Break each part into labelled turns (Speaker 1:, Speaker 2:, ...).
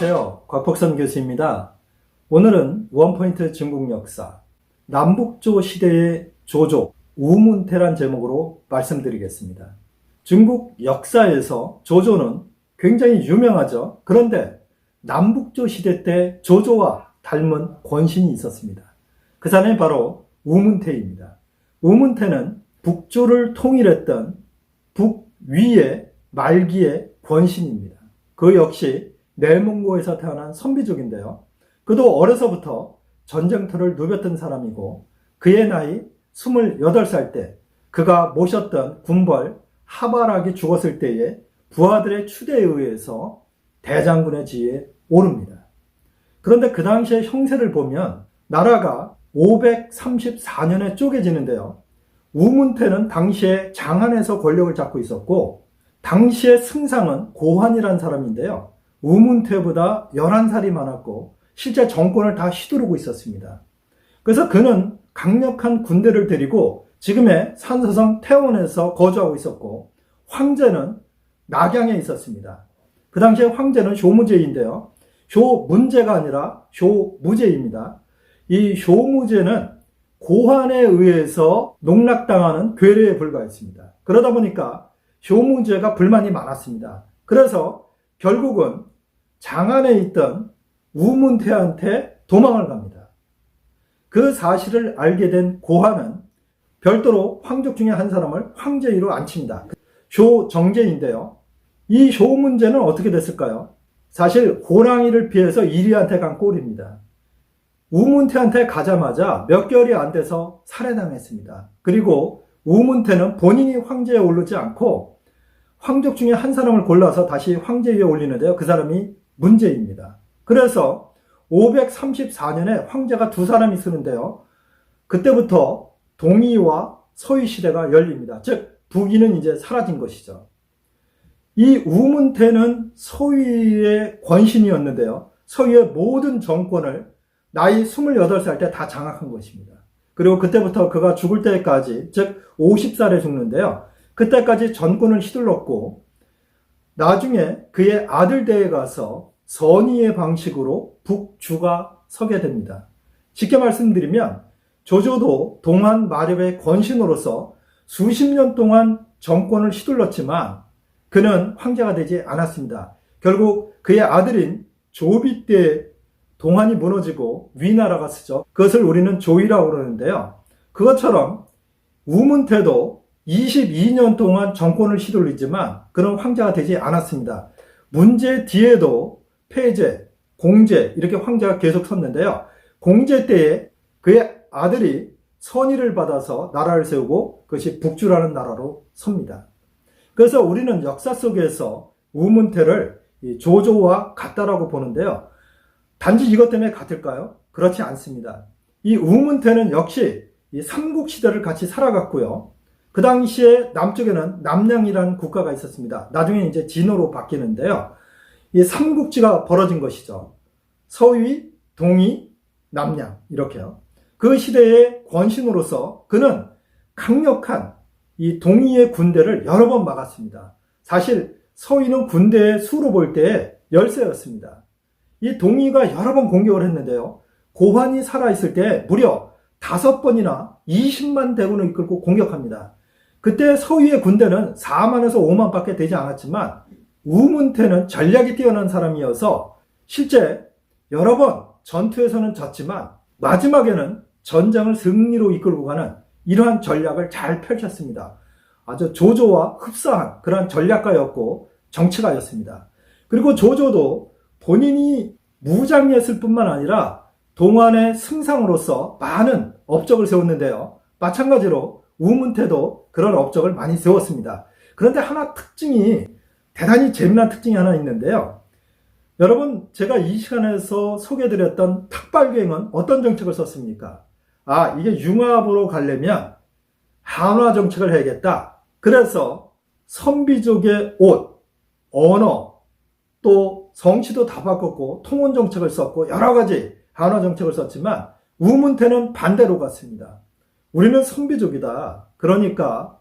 Speaker 1: 안녕하세요. 곽복선 교수입니다. 오늘은 원포인트 중국 역사, 남북조 시대의 조조, 우문태란 제목으로 말씀드리겠습니다. 중국 역사에서 조조는 굉장히 유명하죠. 그런데 남북조 시대 때 조조와 닮은 권신이 있었습니다. 그 사람이 바로 우문태입니다. 우문태는 북조를 통일했던 북위의 말기의 권신입니다. 그 역시 내몽고에서 태어난 선비족인데요. 그도 어려서부터 전쟁터를 누볐던 사람이고 그의 나이 28살 때 그가 모셨던 군벌 하바락이 죽었을 때에 부하들의 추대에 의해서 대장군의 지위에 오릅니다. 그런데 그 당시의 형세를 보면 나라가 534년에 쪼개지는데요. 우문태는 당시에 장안에서 권력을 잡고 있었고 당시의 승상은 고환이라는 사람인데요. 우문태보다 11살이 많았고 실제 정권을 다 휘두르고 있었습니다. 그래서 그는 강력한 군대를 데리고 지금의 산서성 태원에서 거주하고 있었고 황제는 낙양에 있었습니다. 그 당시에 황제는 쇼무제인데요. 쇼문제가 아니라 쇼무제입니다. 이 쇼무제는 고환에 의해서 농락당하는 괴뢰에 불과했습니다. 그러다 보니까 쇼무제가 불만이 많았습니다. 그래서 결국은 장안에 있던 우문태한테 도망을 갑니다. 그 사실을 알게 된 고환은 별도로 황족 중에 한 사람을 황제위로 앉힙니다. 쇼정제인데요. 이 쇼문제는 어떻게 됐을까요? 사실 호랑이를 피해서 이리한테 간 꼴입니다. 우문태한테 가자마자 몇 개월이 안 돼서 살해당했습니다. 그리고 우문태는 본인이 황제에 오르지 않고 황족 중에 한 사람을 골라서 다시 황제 위에 올리는데요. 그 사람이 문제입니다. 그래서 534년에 황제가 두 사람이 쓰는데요. 그때부터 동이와 서위 시대가 열립니다. 즉 북위는 이제 사라진 것이죠. 이 우문태는 서위의 권신이었는데요. 서위의 모든 정권을 나이 28살 때 다 장악한 것입니다. 그리고 그때부터 그가 죽을 때까지, 즉 50살에 죽는데요. 그때까지 전권을 휘둘렀고 나중에 그의 아들대에 가서 선의의 방식으로 북주가 서게 됩니다. 쉽게 말씀드리면 조조도 동한 마렵의 권신으로서 수십 년 동안 정권을 휘둘렀지만 그는 황제가 되지 않았습니다. 결국 그의 아들인 조비 때 동한이 무너지고 위나라가 쓰죠. 그것을 우리는 조이라고 그러는데요. 그것처럼 우문태도 22년 동안 정권을 휘둘리지만 그는 황제가 되지 않았습니다. 문제 뒤에도 폐제, 공제 이렇게 황제가 계속 섰는데요. 공제 때에 그의 아들이 선의를 받아서 나라를 세우고 그것이 북주라는 나라로 섭니다. 그래서 우리는 역사 속에서 우문태를 조조와 같다라고 보는데요. 단지 이것 때문에 같을까요? 그렇지 않습니다. 이 우문태는 역시 이 삼국시대를 같이 살아갔고요. 그 당시에 남쪽에는 남량이라는 국가가 있었습니다. 나중에 이제 진호로 바뀌는데요. 이 삼국지가 벌어진 것이죠. 서위, 동이, 남량 이렇게요. 그 시대의 권신으로서 그는 강력한 이 동이의 군대를 여러 번 막았습니다. 사실 서위는 군대의 수로 볼 때 열세였습니다. 이 동이가 여러 번 공격을 했는데요. 고환이 살아있을 때 무려 5번이나 20만 대군을 이끌고 공격합니다. 그때 서위의 군대는 4만에서 5만 밖에 되지 않았지만 우문태는 전략이 뛰어난 사람이어서 실제 여러 번 전투에서는 졌지만 마지막에는 전쟁을 승리로 이끌고 가는 이러한 전략을 잘 펼쳤습니다. 아주 조조와 흡사한 그러한 전략가였고 정치가였습니다. 그리고 조조도 본인이 무장이었을 뿐만 아니라 동안의 승상으로서 많은 업적을 세웠는데요. 마찬가지로 우문태도 그런 업적을 많이 세웠습니다. 그런데 하나 특징이 대단히 재미난 특징이 하나 있는데요. 여러분 제가 이 시간에서 소개해드렸던 탁발갱은 어떤 정책을 썼습니까? 이게 융합으로 가려면 한화 정책을 해야겠다. 그래서 선비족의 옷, 언어, 또 성씨도 다 바꿨고 통혼 정책을 썼고 여러 가지 한화 정책을 썼지만 우문태는 반대로 갔습니다. 우리는 선비족이다. 그러니까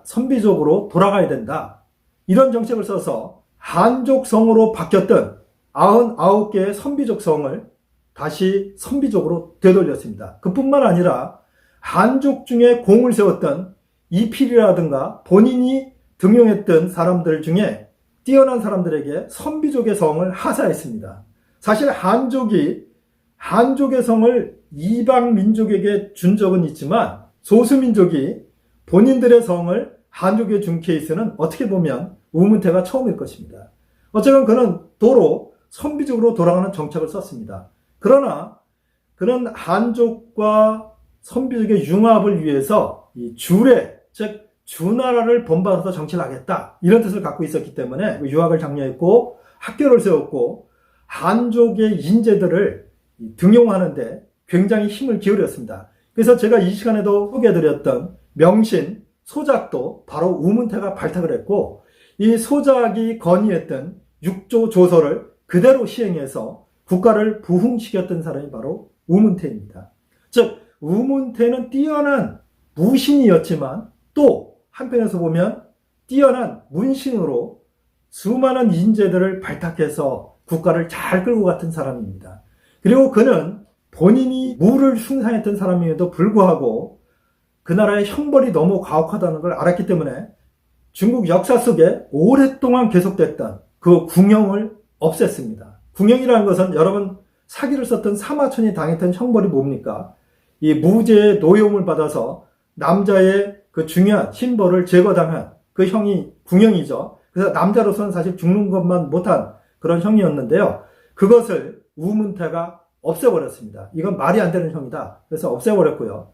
Speaker 1: 선비족으로 돌아가야 된다. 이런 정책을 써서 한족성으로 바뀌었던 99개의 선비족 성을 다시 선비족으로 되돌렸습니다. 그뿐만 아니라 한족 중에 공을 세웠던 이필이라든가 본인이 등용했던 사람들 중에 뛰어난 사람들에게 선비족의 성을 하사했습니다. 사실 한족의 성을 이방 민족에게 준 적은 있지만 소수민족이 본인들의 성을 한족에 준 케이스는 어떻게 보면 우문태가 처음일 것입니다. 어쨌든 그는 도로 선비족으로 돌아가는 정책을 썼습니다. 그러나 그는 한족과 선비족의 융합을 위해서 이 주례, 즉 주나라를 본받아서 정치를 하겠다, 이런 뜻을 갖고 있었기 때문에 유학을 장려했고 학교를 세웠고 한족의 인재들을 등용하는데 굉장히 힘을 기울였습니다. 그래서 제가 이 시간에도 소개해드렸던 명신, 소작도 바로 우문태가 발탁을 했고, 이 소작이 건의했던 6조 조서를 그대로 시행해서 국가를 부흥시켰던 사람이 바로 우문태입니다. 즉 우문태는 뛰어난 무신이었지만 또 한편에서 보면 뛰어난 문신으로 수많은 인재들을 발탁해서 국가를 잘 끌고 갔던 사람입니다. 그리고 그는 본인이 무를 숭상했던 사람임에도 불구하고 그 나라의 형벌이 너무 가혹하다는 걸 알았기 때문에 중국 역사 속에 오랫동안 계속됐던 그 궁형을 없앴습니다. 궁형이라는 것은 여러분 사기를 썼던 사마천이 당했던 형벌이 뭡니까? 이 무죄의 노여움을 받아서 남자의 그 중요한 신벌을 제거당한 그 형이 궁형이죠. 그래서 남자로서는 사실 죽는 것만 못한 그런 형이었는데요. 그것을 우문태가 없애버렸습니다. 이건 말이 안 되는 형이다. 그래서 없애버렸고요.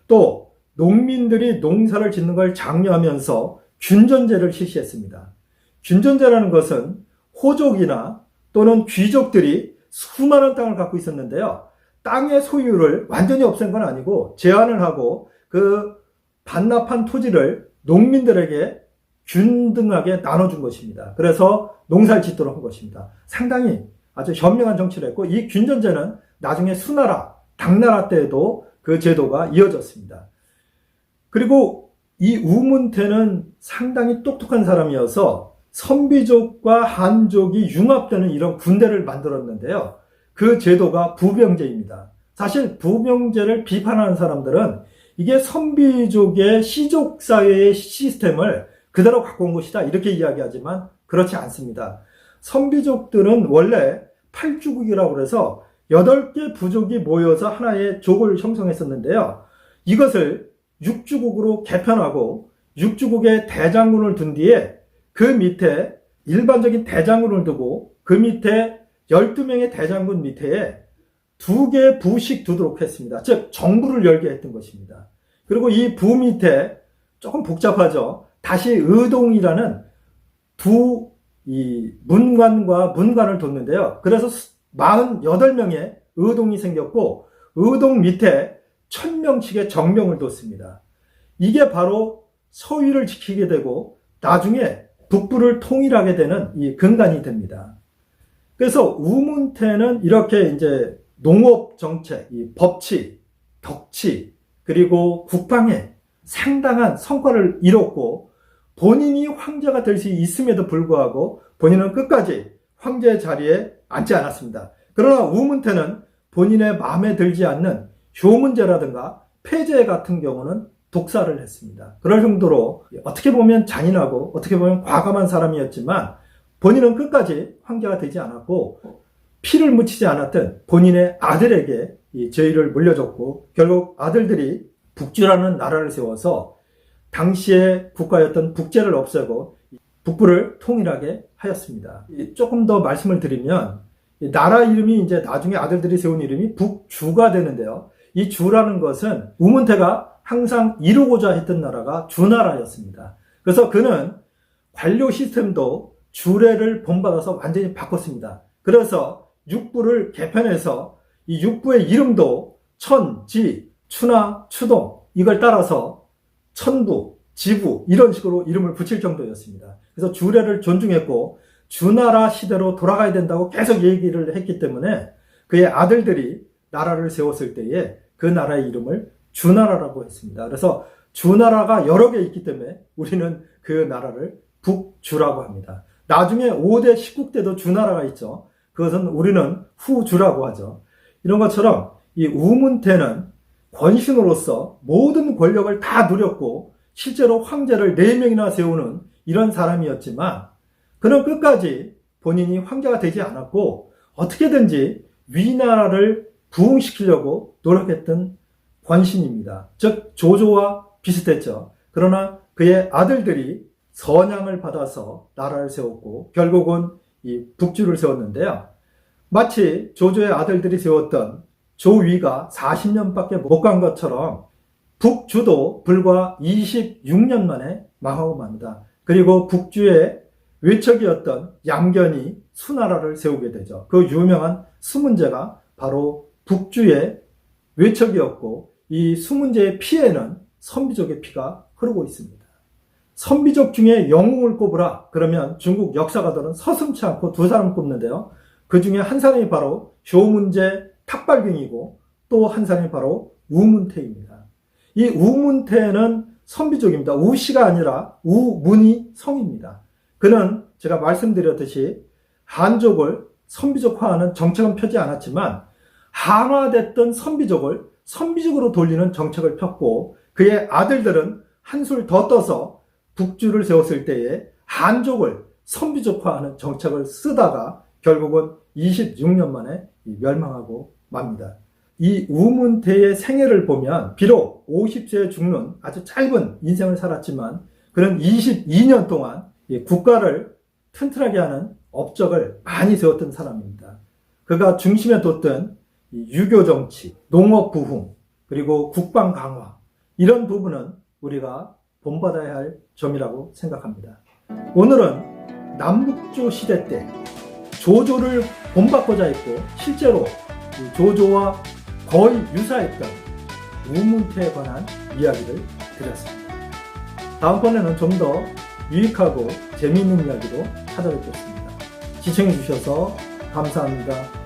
Speaker 1: 또 농민들이 농사를 짓는 걸 장려하면서 균전제를 실시했습니다. 균전제라는 것은 호족이나 또는 귀족들이 수많은 땅을 갖고 있었는데요. 땅의 소유를 완전히 없앤 건 아니고 제한을 하고 그 반납한 토지를 농민들에게 균등하게 나눠준 것입니다. 그래서 농사를 짓도록 한 것입니다. 상당히 아주 현명한 정치를 했고 이 균전제는 나중에 수나라, 당나라 때에도 그 제도가 이어졌습니다. 그리고 이 우문태는 상당히 똑똑한 사람이어서 선비족과 한족이 융합되는 이런 군대를 만들었는데요. 그 제도가 부병제입니다. 사실 부병제를 비판하는 사람들은 이게 선비족의 시족사회의 시스템을 그대로 갖고 온 것이다, 이렇게 이야기하지만 그렇지 않습니다. 선비족들은 원래 8주국이라고 해서 8개 부족이 모여서 하나의 족을 형성했었는데요. 이것을 6주국으로 개편하고 6주국의 대장군을 둔 뒤에 그 밑에 일반적인 대장군을 두고 그 밑에 12명의 대장군 밑에 2개의 부씩 두도록 했습니다. 즉 정부를 열게 했던 것입니다. 그리고 이 부 밑에 조금 복잡하죠. 다시 의동이라는 이 문관과 문관을 뒀는데요. 그래서 48명의 의동이 생겼고 의동 밑에 1000명씩의 정병을 뒀습니다. 이게 바로 서위를 지키게 되고 나중에 북부를 통일하게 되는 이 근간이 됩니다. 그래서 우문태는 이렇게 이제 농업 정책, 이 법치, 덕치, 그리고 국방에 상당한 성과를 이뤘고 본인이 황제가 될 수 있음에도 불구하고 본인은 끝까지 황제 자리에 앉지 않았습니다. 그러나 우문태는 본인의 마음에 들지 않는 효문제라든가 폐제 같은 경우는 독사를 했습니다. 그럴 정도로 어떻게 보면 잔인하고 어떻게 보면 과감한 사람이었지만 본인은 끝까지 황제가 되지 않았고 피를 묻히지 않았던 본인의 아들에게 이 저위를 물려줬고 결국 아들들이 북주라는 나라를 세워서 당시의 국가였던 북제를 없애고 북부를 통일하게 하였습니다. 조금 더 말씀을 드리면 나라 이름이 이제 나중에 아들들이 세운 이름이 북주가 되는데요. 이 주라는 것은 우문태가 항상 이루고자 했던 나라가 주나라였습니다. 그래서 그는 관료 시스템도 주례를 본받아서 완전히 바꿨습니다. 그래서 육부를 개편해서 이 육부의 이름도 천, 지, 추나, 추동 이걸 따라서 천부, 지부 이런 식으로 이름을 붙일 정도였습니다. 그래서 주례를 존중했고 주나라 시대로 돌아가야 된다고 계속 얘기를 했기 때문에 그의 아들들이 나라를 세웠을 때에 그 나라의 이름을 주나라라고 했습니다. 그래서 주나라가 여러 개 있기 때문에 우리는 그 나라를 북주라고 합니다. 나중에 5대 19대도 주나라가 있죠. 그것은 우리는 후주라고 하죠. 이런 것처럼 이 우문태는 권신으로서 모든 권력을 다 누렸고 실제로 황제를 4명이나 세우는 이런 사람이었지만 그는 끝까지 본인이 황제가 되지 않았고 어떻게든지 위나라를 부흥시키려고 노력했던 권신입니다. 즉 조조와 비슷했죠. 그러나 그의 아들들이 선양을 받아서 나라를 세웠고 결국은 이 북주를 세웠는데요. 마치 조조의 아들들이 세웠던 조위가 40년밖에 못 간 것처럼 북주도 불과 26년 만에 망하고 맙니다. 그리고 북주의 외척이었던 양견이 수나라를 세우게 되죠. 그 유명한 수문제가 바로 북주의 외척이었고 이 수문제의 피에는 선비족의 피가 흐르고 있습니다. 선비족 중에 영웅을 꼽으라 그러면 중국 역사가들은 서슴지 않고 2사람 꼽는데요. 그 중에 한 사람이 바로 조문제 탁발경이고 또 한 사람이 바로 우문태입니다. 이 우문태는 선비족입니다. 우씨가 아니라 우문이 성입니다. 그는 제가 말씀드렸듯이 한족을 선비족화하는 정책은 펴지 않았지만 한화됐던 선비족을 선비족으로 돌리는 정책을 폈고 그의 아들들은 한술 더 떠서 북주를 세웠을 때에 한족을 선비족화하는 정책을 쓰다가 결국은 26년 만에 멸망하고 맙니다. 이 우문태의 생애를 보면 비록 50세에 죽는 아주 짧은 인생을 살았지만 그는 22년 동안 국가를 튼튼하게 하는 업적을 많이 세웠던 사람입니다. 그가 중심에 뒀던 유교 정치, 농업 부흥, 그리고 국방 강화 이런 부분은 우리가 본받아야 할 점이라고 생각합니다. 오늘은 남북조 시대 때 조조를 본받고자 했고 실제로 조조와 거의 유사했던 우문태에 관한 이야기를 드렸습니다. 다음번에는 좀 더 유익하고 재미있는 이야기로 찾아뵙겠습니다. 시청해 주셔서 감사합니다.